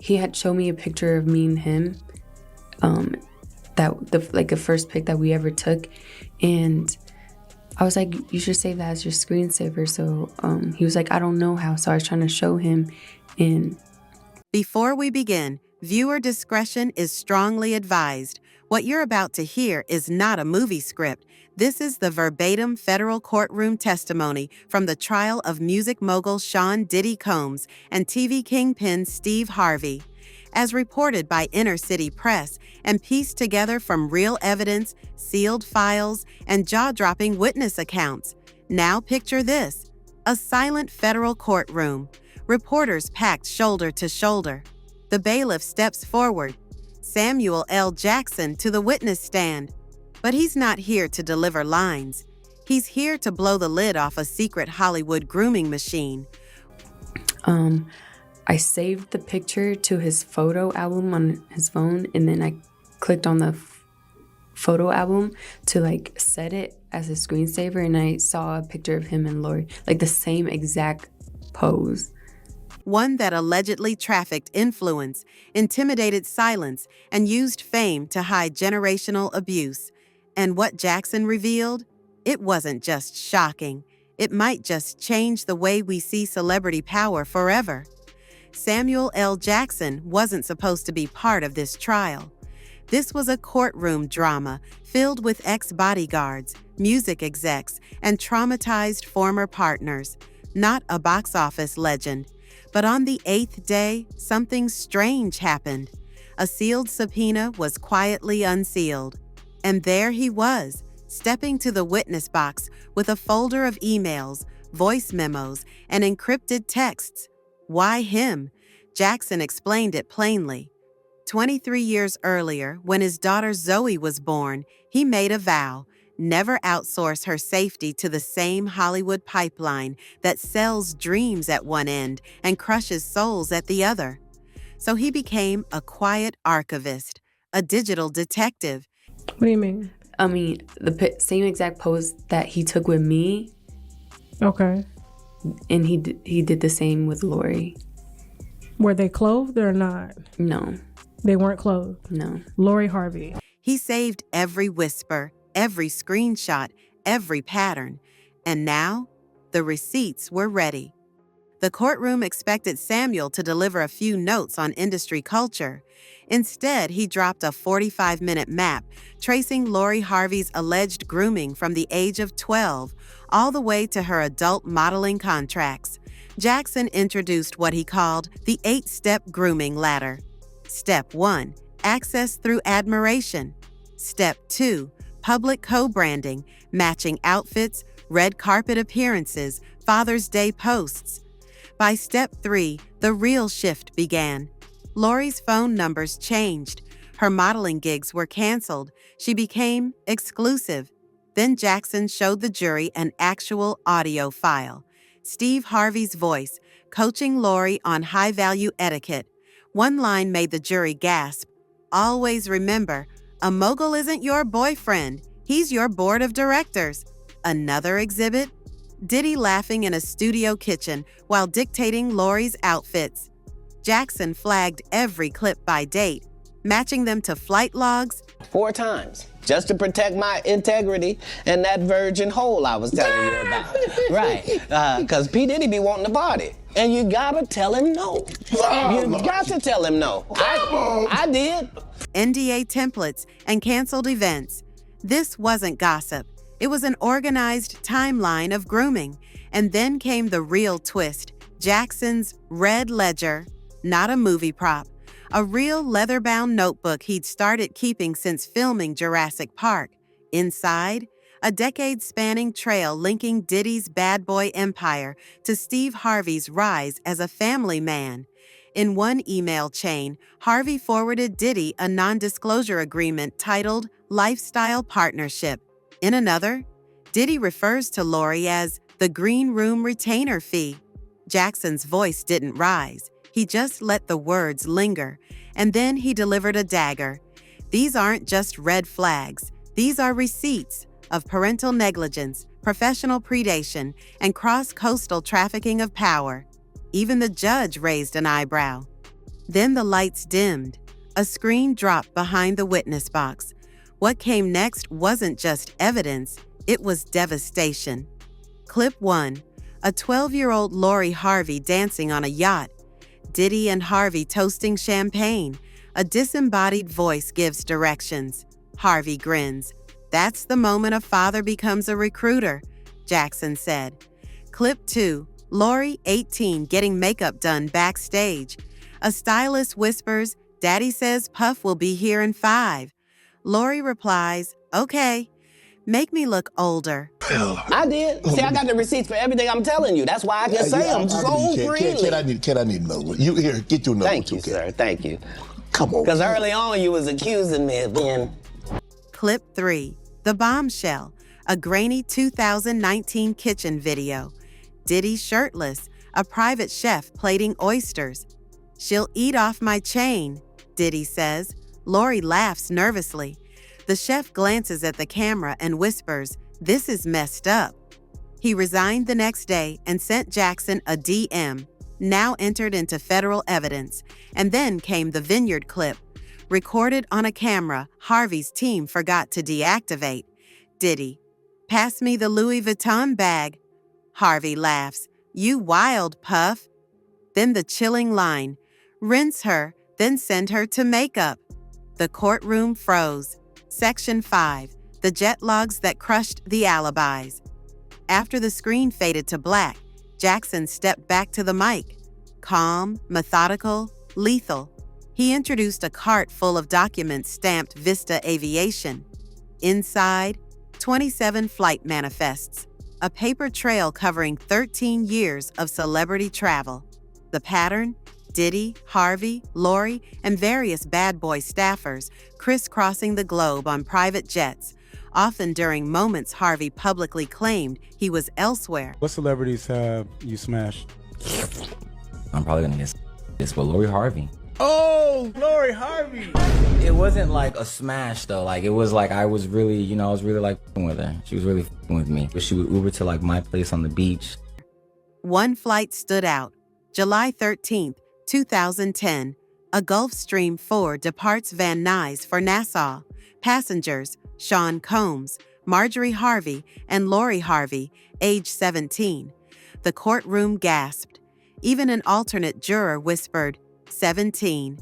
he had shown me a picture of me and him, the first pic that we ever took, and I was like, you should save that as your screensaver. So he was like, I don't know how. So I was trying to show him. And before we begin, viewer discretion is strongly advised. What you're about to hear is not a movie script. This is the verbatim federal courtroom testimony from the trial of music mogul Sean Diddy Combs and TV kingpin Steve Harvey. As reported by Inner City Press and pieced together from real evidence, sealed files, and jaw-dropping witness accounts. Now picture this: a silent federal courtroom. Reporters packed shoulder to shoulder. The bailiff steps forward. Samuel L. Jackson to the witness stand. But he's not here to deliver lines. He's here to blow the lid off a secret Hollywood grooming machine. I saved the picture to his photo album on his phone, and then I clicked on the photo album to set it as a screensaver, and I saw a picture of him and Lori, the same exact pose. One that allegedly trafficked influence, intimidated silence, and used fame to hide generational abuse. And what Jackson revealed? It wasn't just shocking. It might just change the way we see celebrity power forever. Samuel L. Jackson wasn't supposed to be part of this trial. This was a courtroom drama filled with ex-bodyguards, music execs, and traumatized former partners. Not a box office legend. But on the 8th day, something strange happened. A sealed subpoena was quietly unsealed. And there he was, stepping to the witness box with a folder of emails, voice memos, and encrypted texts. Why him? Jackson explained it plainly. 23 years earlier, when his daughter Zoe was born, he made a vow: never outsource her safety to the same Hollywood pipeline that sells dreams at one end and crushes souls at the other. So he became a quiet archivist, a digital detective. What do you mean? I mean, the same exact pose that he took with me. Okay. And he did the same with Lori. Were they clothed or not? No. They weren't clothed? No. Lori Harvey. He saved every whisper, every screenshot, every pattern. And now, the receipts were ready. The courtroom expected Samuel to deliver a few notes on industry culture. Instead, he dropped a 45-minute map tracing Lori Harvey's alleged grooming from the age of 12 all the way to her adult modeling contracts. Jackson introduced what he called the 8-step grooming ladder. Step 1, access through admiration. Step 2, public co-branding, matching outfits, red carpet appearances, Father's Day posts. By step 3, the real shift began. Lori's phone numbers changed. Her modeling gigs were canceled. She became exclusive. Then Jackson showed the jury an actual audio file. Steve Harvey's voice, coaching Lori on high-value etiquette. One line made the jury gasp. Always remember, a mogul isn't your boyfriend. He's your board of directors. Another exhibit? Diddy laughing in a studio kitchen while dictating Lori's outfits. Jackson flagged every clip by date, matching them to flight logs. 4 times, just to protect my integrity and that virgin hole I was telling you about. Right, because P. Diddy be wanting to party. And you gotta tell him no. You got to tell him no. I did. NDA templates and canceled events. This wasn't gossip. It was an organized timeline of grooming. And then came the real twist. Jackson's red ledger, not a movie prop. A real leather-bound notebook he'd started keeping since filming Jurassic Park. Inside, a decade-spanning trail linking Diddy's bad boy empire to Steve Harvey's rise as a family man. In one email chain, Harvey forwarded Diddy a non-disclosure agreement titled Lifestyle Partnership. In another, Diddy refers to Lori as the green room retainer fee. Jackson's voice didn't rise. He just let the words linger. And then he delivered a dagger. These aren't just red flags. These are receipts of parental negligence, professional predation, and cross-coastal trafficking of power. Even the judge raised an eyebrow. Then the lights dimmed. A screen dropped behind the witness box. What came next wasn't just evidence, it was devastation. Clip 1. A 12-year-old Lori Harvey dancing on a yacht. Diddy and Harvey toasting champagne. A disembodied voice gives directions. Harvey grins. "That's the moment a father becomes a recruiter," Jackson said. Clip 2. Lori, 18, getting makeup done backstage. A stylist whispers, "Daddy says Puff will be here in 5. Lori replies, "Okay, make me look older." I did. See, I got the receipts for everything I'm telling you. That's why I can say them so freely. Kid, I need another one. You here, get your number. Thank you, sir. Thank you. Come on. Because early on you was accusing me of being... Clip 3. The Bombshell, a grainy 2019 kitchen video. Diddy shirtless, a private chef plating oysters. "She'll eat off my chain," Diddy says. Lori laughs nervously. The chef glances at the camera and whispers, "This is messed up." He resigned the next day and sent Jackson a DM, now entered into federal evidence. And then came the Vineyard clip. Recorded on a camera Harvey's team forgot to deactivate. Diddy, "Pass me the Louis Vuitton bag." Harvey laughs, "You wild, Puff." Then the chilling line, "Rinse her, then send her to makeup." The courtroom froze. Section 5, the jet logs that crushed the alibis. After the screen faded to black, Jackson stepped back to the mic. Calm, methodical, lethal. He introduced a cart full of documents stamped Vista Aviation. Inside, 27 flight manifests, a paper trail covering 13 years of celebrity travel. The pattern? Diddy, Harvey, Lori, and various bad boy staffers crisscrossing the globe on private jets, often during moments Harvey publicly claimed he was elsewhere. What celebrities have you smashed? I'm probably gonna guess this, but Lori Harvey. Oh, Lori Harvey! It wasn't like a smash though. Like it was like I was really like f***ing with her. She was really f***ing with me. But she would Uber to like my place on the beach. One flight stood out. July 13th, 2010. A Gulfstream 4 departs Van Nuys for Nassau. Passengers, Sean Combs, Marjorie Harvey, and Lori Harvey, age 17. The courtroom gasped. Even an alternate juror whispered, 17.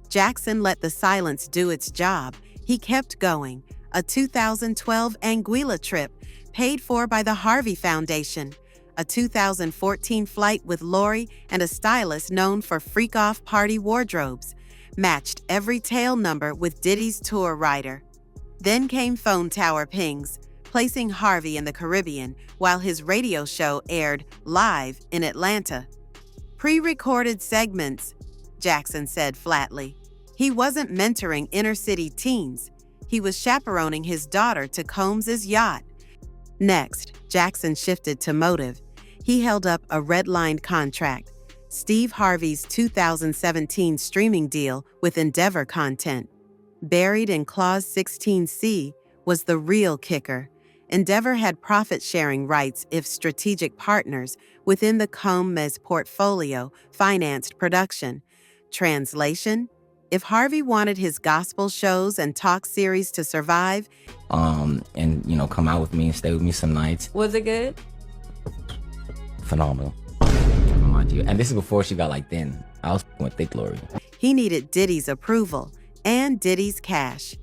Jackson let the silence do its job. He kept going. A 2012 Anguilla trip, paid for by the Harvey Foundation. A 2014 flight with Lori and a stylist known for freak-off party wardrobes. Matched every tail number with Diddy's tour rider. Then came phone tower pings, placing Harvey in the Caribbean while his radio show aired live in Atlanta. Pre-recorded segments, Jackson said flatly. He wasn't mentoring inner-city teens. He was chaperoning his daughter to Combs' yacht. Next, Jackson shifted to motive. He held up a red-lined contract, Steve Harvey's 2017 streaming deal with Endeavor Content. Buried in Clause 16C was the real kicker. Endeavor had profit-sharing rights if strategic partners within the Combs portfolio financed production. Translation: if Harvey wanted his gospel shows and talk series to survive, and come out with me and stay with me some nights. Was it good? Phenomenal. Mind you. And this is before she got like thin. I was with thick Lori. he needed Diddy's approval and Diddy's cash.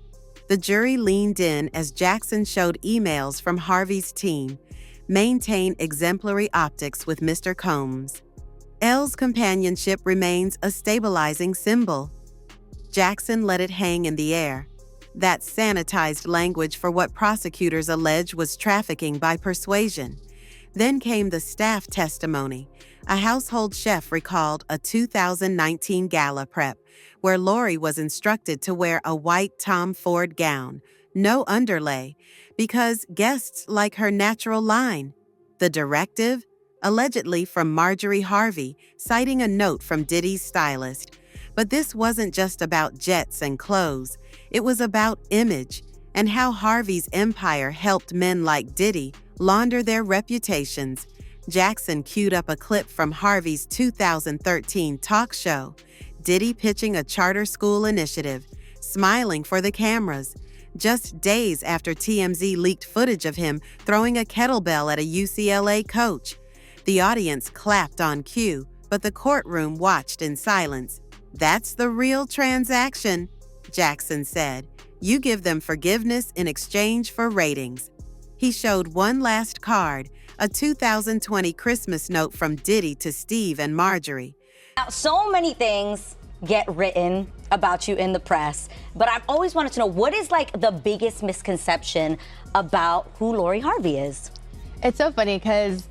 The jury leaned in as Jackson showed emails from Harvey's team. Maintain exemplary optics with Mr. Combs. L's companionship remains a stabilizing symbol. Jackson let it hang in the air. That sanitized language for what prosecutors allege was trafficking by persuasion. Then came the staff testimony. A household chef recalled a 2019 gala prep where Lori was instructed to wear a white Tom Ford gown, no underlay, because guests like her natural line. The directive? Allegedly from Marjorie Harvey, citing a note from Diddy's stylist. But this wasn't just about jets and clothes. It was about image and how Harvey's empire helped men like Diddy launder their reputations. Jackson queued up a clip from Harvey's 2013 talk show. Diddy pitching a charter school initiative, smiling for the cameras, just days after TMZ leaked footage of him throwing a kettlebell at a UCLA coach. The audience clapped on cue, but the courtroom watched in silence. "That's the real transaction," Jackson said. "You give them forgiveness in exchange for ratings." He showed one last card, a 2020 Christmas note from Diddy to Steve and Marjorie. Now, so many things get written about you in the press, but I've always wanted to know, what is like the biggest misconception about who Lori Harvey is? It's so funny because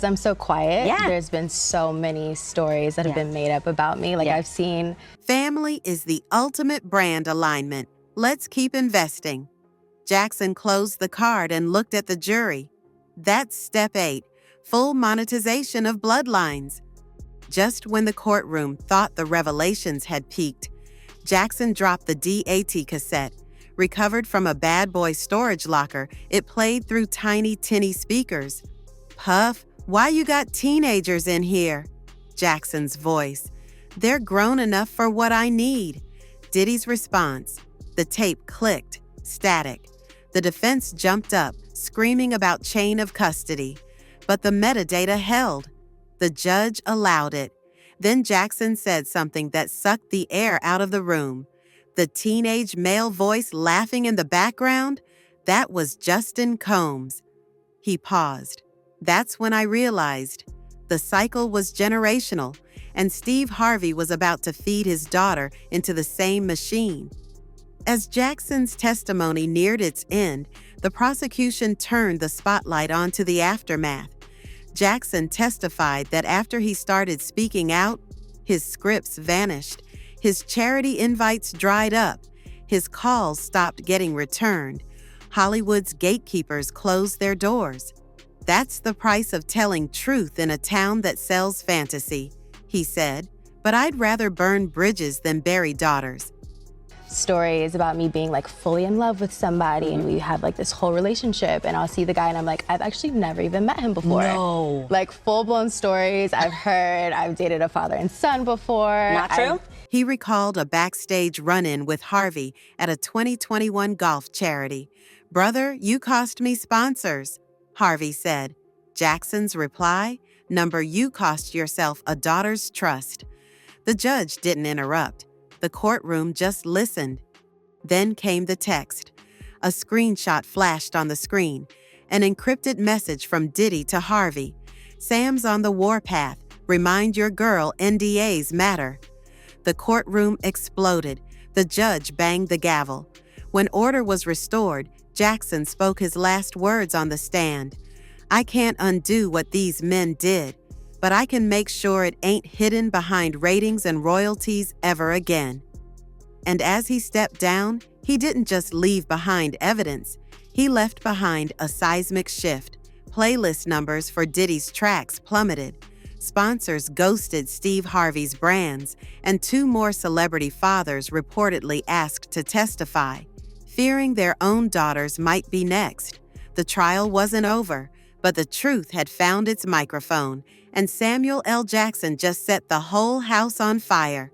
I'm so quiet. Yeah. There's been so many stories that have been made up about me. Like I've seen. Family is the ultimate brand alignment. Let's keep investing. Jackson closed the card and looked at the jury. That's step 8, full monetization of bloodlines. Just when the courtroom thought the revelations had peaked, Jackson dropped the DAT cassette. Recovered from a bad boy storage locker, it played through tiny tinny speakers. "Puff, why you got teenagers in here?" Jackson's voice. "They're grown enough for what I need." Diddy's response. The tape clicked, static. The defense jumped up, screaming about chain of custody. But the metadata held. The judge allowed it. Then Jackson said something that sucked the air out of the room. The teenage male voice laughing in the background? That was Justin Combs. He paused. That's when I realized the cycle was generational, and Steve Harvey was about to feed his daughter into the same machine. As Jackson's testimony neared its end, the prosecution turned the spotlight onto the aftermath. Jackson testified that after he started speaking out, his scripts vanished. His charity invites dried up. His calls stopped getting returned. Hollywood's gatekeepers closed their doors. "That's the price of telling truth in a town that sells fantasy," he said. "But I'd rather burn bridges than bury daughters." Stories about me being like fully in love with somebody and we have like this whole relationship, and I'll see the guy and I'm like, I've actually never even met him before. No. Like full-blown stories I've heard. I've dated a father and son before. Not true? He recalled a backstage run-in with Harvey at a 2021 golf charity. "Brother, you cost me sponsors," Harvey said. Jackson's reply, "Number, you cost yourself a daughter's trust." The judge didn't interrupt. The courtroom just listened. Then came the text. A screenshot flashed on the screen. An encrypted message from Diddy to Harvey. "Sam's on the warpath. Remind your girl NDAs matter." The courtroom exploded. The judge banged the gavel. When order was restored, Jackson spoke his last words on the stand. "I can't undo what these men did, but I can make sure it ain't hidden behind ratings and royalties ever again." And as he stepped down, he didn't just leave behind evidence. He left behind a seismic shift. Playlist numbers for Diddy's tracks plummeted. Sponsors ghosted Steve Harvey's brands, and 2 more celebrity fathers reportedly asked to testify, fearing their own daughters might be next. The trial wasn't over, but the truth had found its microphone, and Samuel L. Jackson just set the whole house on fire.